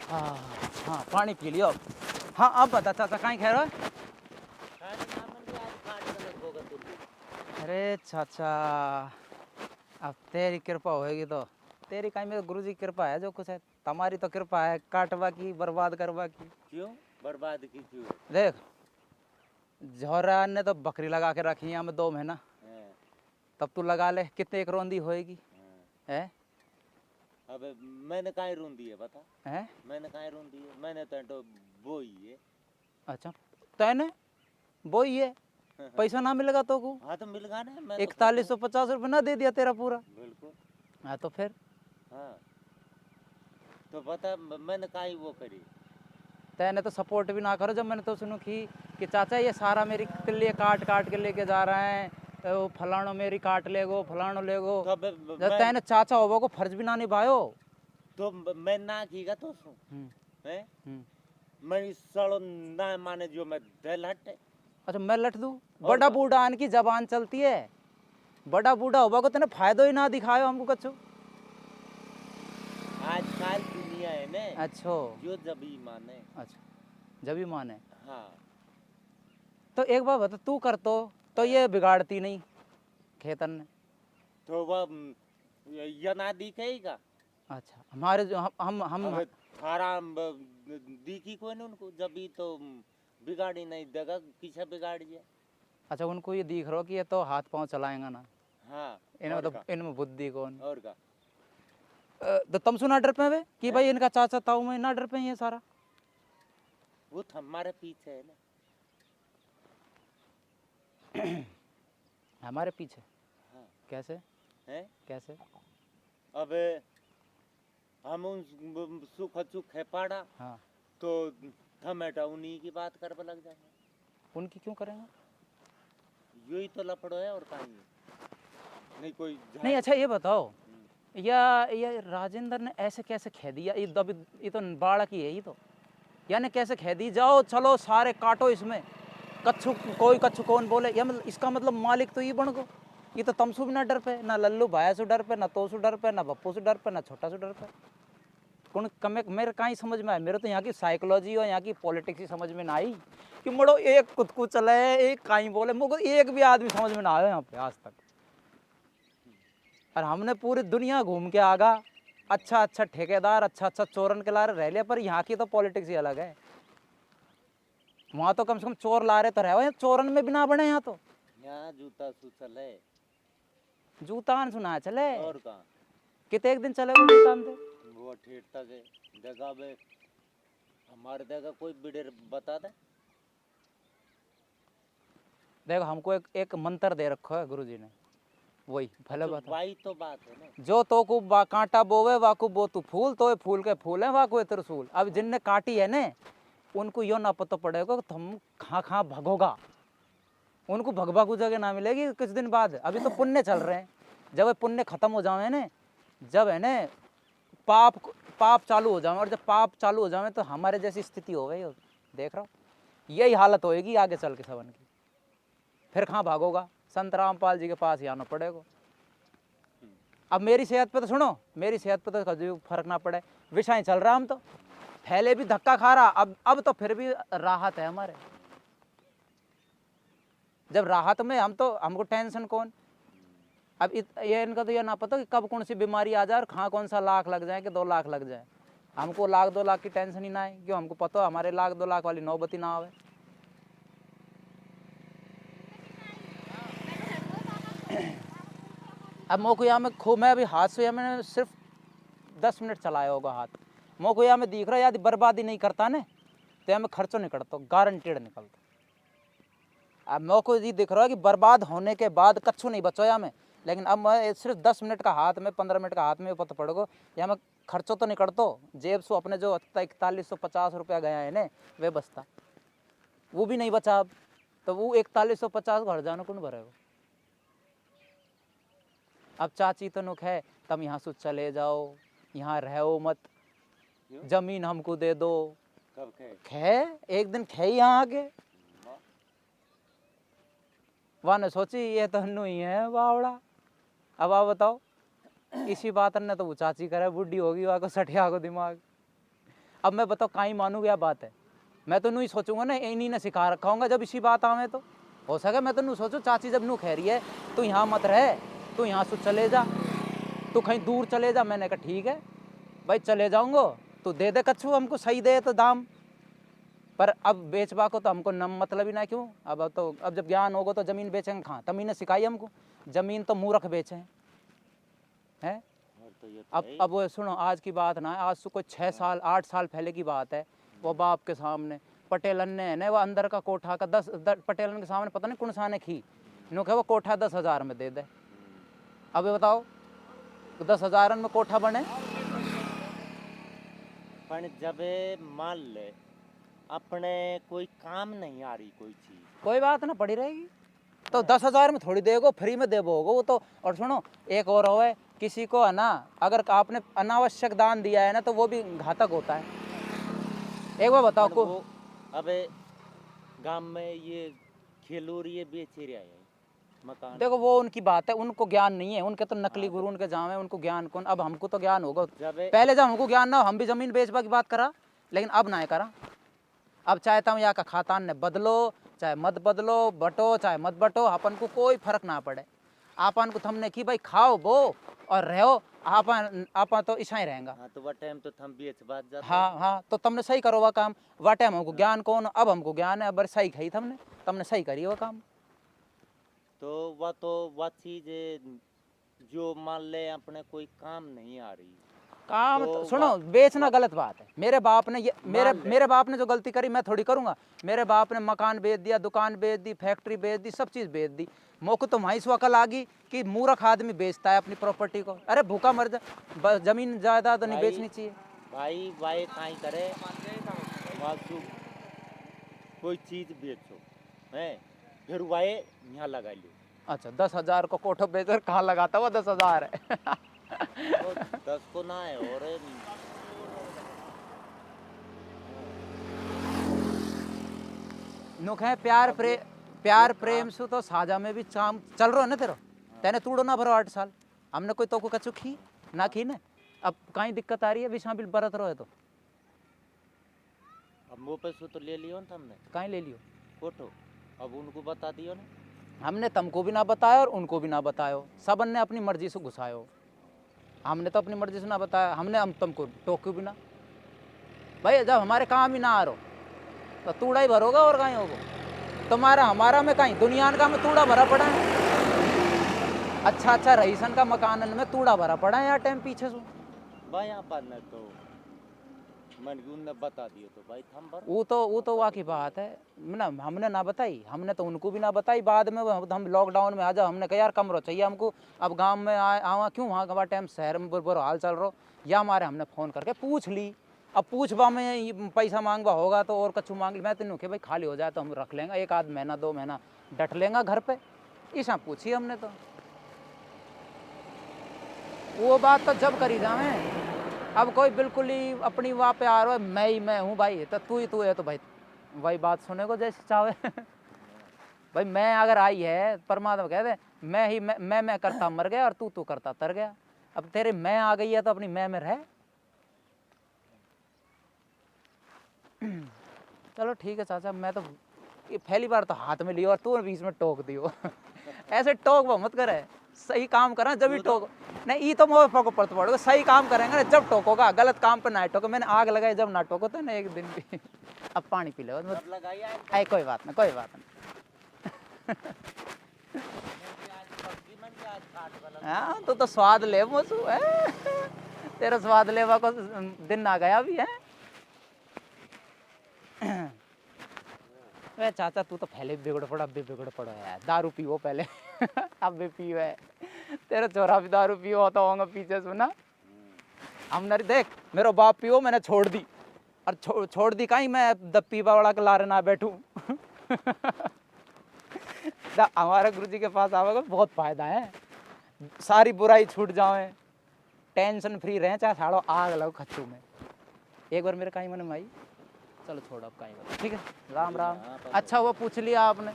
हाँ हाँ पानी पी लियो। हाँ अब बता चाचा कहीं खैर हो? अरे चाचा अब तेरी कृपा होएगी तो तेरी कहीं में गुरु जी की कृपा है जो कुछ है, तुम्हारी तो कृपा है काटवा की बर्बाद करवा की। क्यों बर्बाद की क्यों? देख जौहरा ने तो बकरी लगा के रखी है हमें 2 महीना, हाँ, तब तू लगा ले कितने एक रोंदी होएगी हाँ। है? अबे मैंने काहे रूंदी है बता? हैं? मैंने काहे रूंदी है? मैंने तो वो ही है। अच्छा तैने वो ही है, पैसा ना मिलेगा तो को हाँ तो मिल गया ना, मैं तो 4150 रुपये ना दे दिया तेरा पूरा। बिल्कुल। हाँ तो फिर हाँ तो बता मैंने काहे वो करी? तैने तो सपोर्ट भी ना करो जब मैंने तो सुनू कि चाचा ये सारा मेरी के लिए काट काट के लेके जा रहे हैं, तो फलानो मेरी काट लेगो फलानो लेगो। तो अबे जब तैने चाचा होबो को फर्ज भी ना निभायो। तो मैं ना कीगा तो सुन हम्म, है हम्म। मैं इस सालों ना माने जो मैं दिल हटे। अच्छा मैं लट दूँ? और बड़ा क्या? बूढ़ा आन की जबान चलती है, बड़ा बूढ़ा होबो को तेने फायदो ही ना दिखायो हमको कछु। आजकल दुनिया है ने अच्छो जो जबी माने। अच्छा जब भी माने हाँ तो एक बात बता तू कर तो ये बिगाड़ती नहीं खेतन ने। तो वह ये ना दिखेगा। अच्छा हमारे जो हम अबे थारा दिखी कोई नहीं उनको जबी तो बिगाड़ी नहीं देगा किसे बिगाड़िए। अच्छा उनको ये दिख रहा हो कि ये तो हाथ पांव चलाएंगा ना, हाँ इनमें और तो का इनमें बुद्धि कौन। और का तो तुम सुना डर पे वे कि हैं? भाई इनका चाचा ताऊ में ना डर पे ये सारा। वो हमारे पीछे है ना। हमारे पीछे हाँ कैसे? हैं? कैसे? अबे हम उन सुख सुख है पाड़ा हाँ तो थमेटा उन्हीं की बात कर लग जाएंगे। उनकी क्यों करेंगे? यही तो लफड़ो है और कहीं नहीं कोई नहीं अच्छा ये बताओ, हम्म। या राजेंद्र ने ऐसे कैसे कह दिया ये तो बालक ही है ये तो, यानी कैसे कह दी जाओ चलो सारे काटो इसमें कच्छू कोई कच्छू कौन बोले, या मतलब इसका मतलब मालिक तो ये बन गो। ये तो तमसु भी ना डर पे, ना लल्लू भाया से डर पे, ना तो से डर पे, ना बप्पू से डर पे, ना छोटा से डर पे। कौन कमे मेरे कहीं समझ में आए, मेरे तो यहाँ की साइकोलॉजी और यहाँ की पॉलिटिक्स ही समझ में ना आई कि मोड़ो एक कुछ कुछ चले एक कहीं बोले मुझको एक भी आदमी समझ में ना आया यहाँ पे आज तक। और हमने पूरी दुनिया घूम के आगा, अच्छा अच्छा ठेकेदार अच्छा अच्छा चोरन के लारे रह लिया, पर यहाँ की तो पॉलिटिक्स ही अलग है। वहाँ तो कम से कम चोर ला रहे तो रहे, चोरन में भी ना बने यहाँ तो। यहाँ जूता सुचल है जूतान सुना चले और कहाँ कितने एक दिन चलेगा जूतान थे। वो ठेठ तक है जगह पे हमारे जगह कोई बिडेर बता दे। देखो हमको एक मंत्र दे रखा है गुरुजी ने, वही भले अच्छा, बता वही तो बात है ना। जो तो को कांटा बोवे वाकू बो तू फूल, तो फूल के फूल है वाकू त्रिशूल। अब जिनने काटी है ने उनको यो ना पता पड़ेगा कि तुम कहाँ कहाँ भगोगा, उनको भगभागू जगह ना मिलेगी कुछ दिन बाद। अभी तो पुण्य चल रहे हैं, जब ये पुण्य खत्म हो जावे ने, जब है ने पाप पाप चालू हो जावे, और जब पाप चालू हो जावे तो हमारे जैसी स्थिति हो गई। देख रहा हो यही हालत होएगी आगे चल के सबन की। फिर कहाँ भागोगा, संत रामपाल जी के पास ही आना पड़ेगा। अब मेरी सेहत पे तो सुनो, मेरी सेहत पे तो कभी फर्क ना पड़े, विषय चल रहा हम तो पहले भी धक्का खा रहा, अब तो फिर भी राहत है हमारे। जब राहत में हम तो हमको टेंशन कौन। अब ये इनका तो ये ना पता कि कब कौन सी बीमारी आ जाए और कहाँ कौन सा लाख लग जाए कि 2 लाख लग जाए। हमको लाख 2 लाख की टेंशन ही ना है, क्यों हमको पता है हमारे लाख 2 लाख वाली नौबती ना आवे। अब मोको यहाँ में खूब, मैं अभी हाथ से मैंने सिर्फ 10 मिनट चलाया होगा हाथ, मोको यहाँ में दिख रहा है यदि बर्बादी नहीं करता ने तो यहाँ में खर्चो नहीं करता, गारंटेड निकलता। अब मोको ये दिख रहा है कि बर्बाद होने के बाद कच्छू नहीं बचो यहाँ में, लेकिन अब मैं सिर्फ 10 मिनट का हाथ में 15 मिनट का हाथ में पता पड़ेगा यहाँ में खर्चो तो नहीं करतो। जेब से अपने जो 4150 रुपया गया है ने वे बचता, वो भी नहीं बचा। अब तो वो 4150 घर जानो कौन भरेगा। अब चाची तो नुक है तुम यहाँ से चले जाओ, यहाँ रहो मत, जमीन हमको दे दो। कब खे एक दिन खे यहाँ आके वहाँ ने सोची ये तो हन्नू ही है बावड़ा। अब आप बताओ इसी बात ने तो वो चाची करे बुढ़ी होगी वहाँ को सठिया को दिमाग। अब मैं बताओ कहीं मानू क्या बात है, मैं तो नहीं सोचूंगा ना इन्हीं ने सिखा रखा हूँगा जब इसी बात आवे तो हो सके मैं तो नहीं सोचू चाची जब नू कह रही है तू यहाँ मत रह, तू यहाँ से चले जा, तू कहीं दूर चले जा। मैंने कहा ठीक है भाई चले जाऊंगा, तू दे दे कच्छू हमको सही दे तो दाम, पर अब बेचवा को तो हमको नम मतलब ही ना क्यों। अब जब ज्ञान होगा तो जमीन बेचेंगे कहाँ, तमीन ने सिखाई हमको, जमीन तो मूर्ख बेचे हैं। तो ये अब वो सुनो आज की बात ना है, आज से कोई 6 साल 8 साल पहले की बात है। वो बाप के सामने पटेलन ने है ना वो अंदर का कोठा का 10 पटेलन के सामने पता नहीं कौन सा ने खी नो वो कोठा 10,000 में दे दे। अब ये बताओ 10,000 में कोठा बने। पर जब मान ले अपने कोई काम नहीं आ रही कोई चीज, कोई बात ना पड़ी रहेगी तो 10,000 में थोड़ी देगो, फ्री में देबो होगो वो तो। और सुनो एक और हो है, किसी को है ना अगर आपने अनावश्यक दान दिया है ना तो वो भी घातक होता है। एक बार बताओ को अबे गांव में ये खेलूरी ये बेच रहा है मकान। देखो वो उनकी बात है, उनको ज्ञान नहीं है, उनके तो नकली गुरु उनके जाम है, उनको ज्ञान कौन। अब हमको तो ज्ञान होगा, पहले जब हमको ज्ञान ना हो हम भी जमीन बेचबा की बात करा, लेकिन अब ना करा। अब चाहता हूँ यहाँ का खातान ने बदलो चाहे मत बदलो, बटो चाहे मत बटो, अपन को कोई फर्क ना पड़े। आपन को थमने की भाई खाओ बो और रहो, आपन तो ऐसा ही रहेगा। हाँ तो वह टाइम तो थम बेच बात जाता। हाँ तो तुमने सही करो वह काम, वह टाइम हमको ज्ञान कौन, अब हमको ज्ञान है, अब सही खाई तुमने सही करी वह काम। तो वह चीज जो मान ले अपने कोई काम नहीं आ रही काम तो सुनो बेचना गलत बात है। मेरे बाप ने मेरे बाप ने जो गलती करी मैं थोड़ी करूंगा। मेरे बाप ने मकान बेच दिया, दुकान बेच दी, फैक्ट्री बेच दी, सब चीज बेच दी। मौके तो वहीं से अकल आ गई कि मूर्ख आदमी बेचता है अपनी प्रॉपर्टी को। अरे भूखा मर जा, जमीन जायदाद नहीं बेचनी चाहिए भाई। वाई काई करे वासु कोई चीज बेचो है फिर वाई यहाँ लगा लो। अच्छा 10,000 को कोठो बेचकर कहाँ लगाता हुआ 10,000 है 10 को ना है और नुख है प्यार प्रेम से तो साझा में भी काम चल रहा है ना तेरा। तेने तूड़ो ना भरो 8 साल, हमने कोई तो को कछु खी ना खी ने। अब कहीं दिक्कत आ रही है विषा बिल बरत रहो है तो अब मुँह पे से तो ले लियो ना हमने, कहीं ले लियो फोटो अब उनको बता दियो ना। हमने तुमको भी ना बताया और उनको भी ना बतायो, सबन ने अपनी मर्जी से घुसायो। हमने तो अपनी मर्जी से ना बताया, हमने हम तुमको टोक्यो भी ना। भाई जब हमारे काम ही ना आ रहो तो तूड़ा ही भरोगा और कहीं होगा तुम्हारा हमारा में कहीं दुनिया का में तूड़ा भरा पड़ा है। अच्छा रईसन का मकान में तूड़ा भरा पड़ा है यार टाइम पीछे से। भाई यहाँ पर न तो मन ने बता दियो तो भाई थम भर वो तो वाकई बात है ना, हमने ना बताई, हमने तो उनको भी ना बताई। बाद में हम लॉकडाउन में आ जाओ, हमने कहा यार कमरो चाहिए हमको, अब गांव में आवा क्यों, वहाँ का टाइम शहर में बुरा हाल चल रहा या हमारे हमने फ़ोन करके पूछ ली। अब पूछवा में पैसा मांगवा होगा तो और कछु मांग ली। मैं तो भाई खाली हो जाए तो हम रख लेंगे, 1 आध महीना 2 महीना डट लेंगे घर पे, ऐसा पूछी हमने। तो वो बात तो जब करी जाए, अब कोई बिल्कुल ही अपनी वहाँ पे आ रहा है मैं हूँ भाई, तो तू है तो भाई वही बात सुने को जैसे चाहे भाई मैं अगर आई है परमात्मा कहते मैं करता मर गया और तू करता तर गया। अब तेरे मैं आ गई है तो अपनी मैं में रह। चलो ठीक है चाचा, मैं तो ये पहली बार तो हाथ में लियो और तू बीच में टोक दियो ऐसे टोक वो मत करे, सही काम करा जब ही टोक नहीं। ये तो मोह को पड़ता पड़ोगे, सही काम करेंगे ना जब टोकोगा, गलत काम पर ना टोको। मैंने आग लगाई जब ना टोको तो ना एक दिन भी अब पानी पी लो आई कोई बात नहीं कोई बात नहीं हाँ तो स्वाद ले मोसू है तेरा स्वाद लेवा को दिन आ गया भी है वे चाचा तू तो पहले भी बिगड़ पड़ा, अब भी बिगड़ पड़ो यार। दारू पियो पहले अब भी पियो है, तेरा चोरा भी दारू पियो होता होगा पीछे सुना। हमने देख मेरा बाप पियो मैंने छोड़ दी, और छोड़ दी कहीं मैं दप्पी बावड़ा के लारे ना बैठूं हमारे गुरुजी के पास आवेगा बहुत फायदा है, सारी बुराई छूट जाए, टेंशन फ्री रहे, चाहे साड़ो आग लगो खच्चू में। एक बार मेरे कहीं मन में आई, चलो छोड़ अब कहीं बार ठीक है। राम राम। अच्छा वो पूछ लिया आपने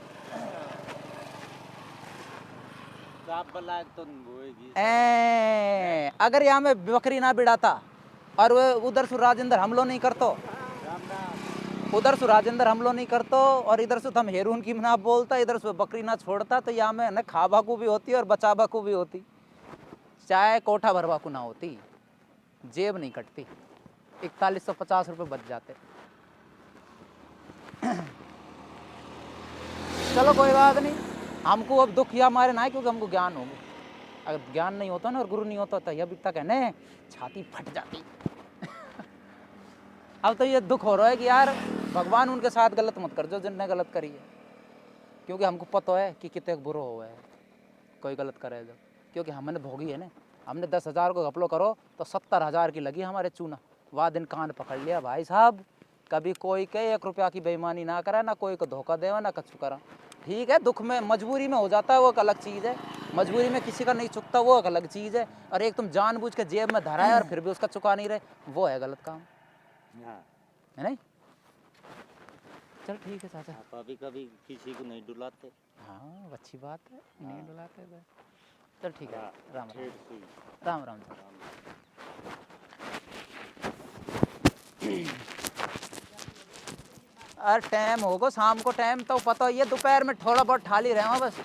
तो अगर यहाँ में बकरी ना बिड़ाता और वो उधर से राजेंद्र हमलो नहीं करतो, राम राम। उधर से राजेंद्र हमलो नहीं करतो, और इधर से हम हेरून की ना बोलता, इधर से बकरी ना छोड़ता, तो यहाँ में न खाबा को भी होती और बचाबा को भी होती, चाहे कोठा भरवा को ना होती, जेब नहीं कटती, 4150 रुपये बच जाते। चलो कोई बात नहीं, हमको अब दुख या मारे ना है, क्योंकि हमको ज्ञान होगा। अगर ज्ञान नहीं होता ना और गुरु नहीं होता तो यह भी तक है ने छाती फट जाती। अब तो ये दुख हो रहा है कि यार भगवान उनके साथ गलत मत कर जो जिनने गलत करी है, क्योंकि हमको पता है कि कितने बुरा हुआ है कोई गलत करे जब, क्योंकि हमने भोगी है ना। हमने 10,000 को घपलो करो तो 70,000 की लगी हमारे चूना, वह दिन कान पकड़ लिया भाई साहब, कभी कोई के 1 रुपया की बेईमानी ना करे, ना कोई को धोखा देवा, ना कछु करा। ठीक है, दुख में मजबूरी में हो जाता है वो एक अलग चीज़ है, मजबूरी में किसी का नहीं चुकता वो एक अलग चीज़ है, और एक तुम जानबूझ के जेब में धरा है और फिर भी उसका चुका नहीं रहे, वो है गलत काम, हाँ। है नहीं। चल ठीक है चाचा। आप अभी कभी किसी को नहीं डुलाते। हाँ अच्छी बात है, नहीं डुलाते तो। चल ठीक है, हाँ, राम राम ठेठ से ही। राम राम। और टाइम होगा शाम को, टाइम तो पता ही है, दोपहर में थोड़ा बहुत ठाली रहे हो बस।